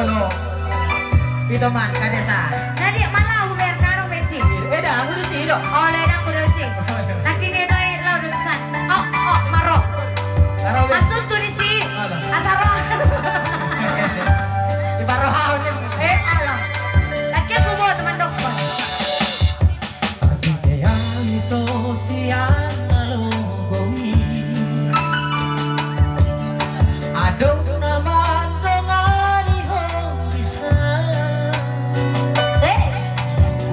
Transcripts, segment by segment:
no. Ito man kadesa. Jadi malah Bernardo Messi. Eda aku di sini dok. Oleh dah kurusi. Nakini itu laut san. Oh maro. Karo be. Masuk tuh di si. Asaro. Di barohau ni. Alam. Lagi aku bawa teman dokter. Yang itu siang malunggungi. Aduh nama dongan ihong bisa.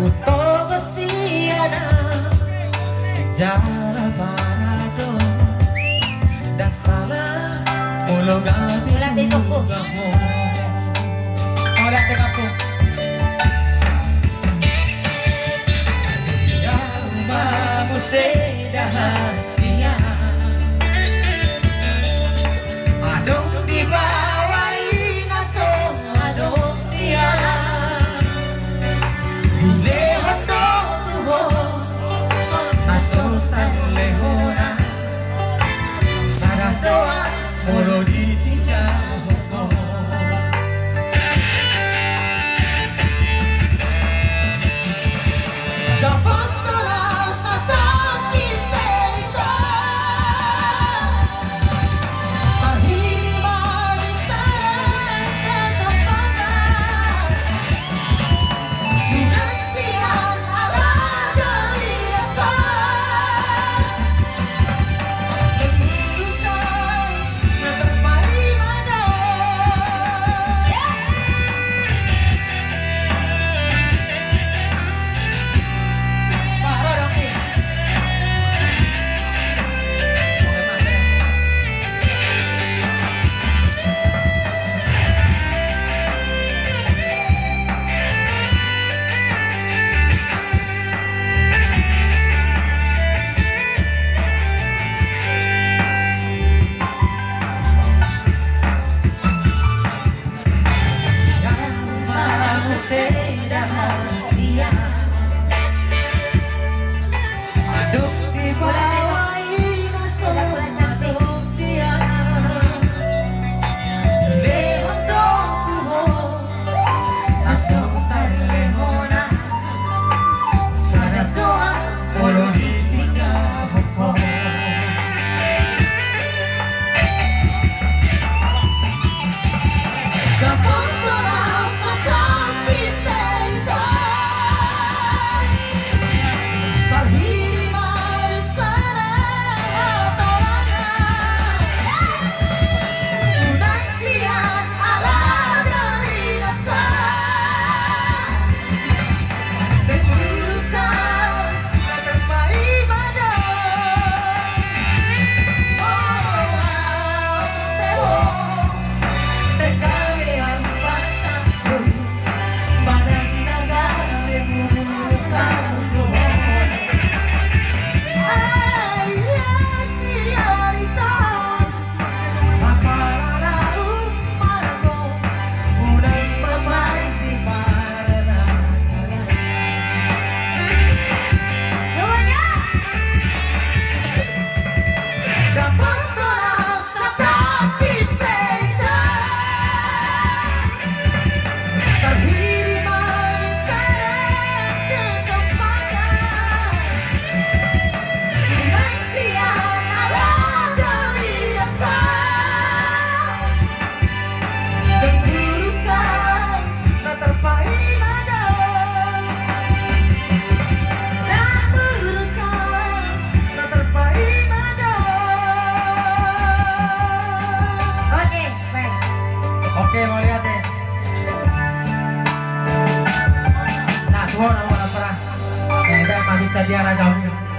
Uto besiana jala parado dan salah mulo gabi Ulat di toko. Ulat di toko. Yang mamu sedahasia adong di bawah inaso adong dia lehon tuho nasutan lehona sarang doa mulu ditinggal hukum dapat terasa sakit beda terhima di sana kesempatan Finansian ala dari apa kebutuhan yang terpaling mana Parah dong nih Mahu sedahasia aduk di bawah inaso aduk dia lehon dong tuho nasutan lehona sadap doa mulu ditinggal hukum dapat terasa tapi beda terhima di sana tolongan Finansian ala dari datang keburukan tak terpaling pada Tegamian pataku badan nagarimu kamu ayah siaritas saparana umargo unang mamay di parana Semuanya. dapat terasa tapi beda terhima di sana kesempatan Finansian ala dari datang keburukan tak terpaling ada keburukan tak terpaling ada Oke, baik. Oke, mau lihat deh. Nah, semua orang pernah. Yang kita mandi cadiara jauh.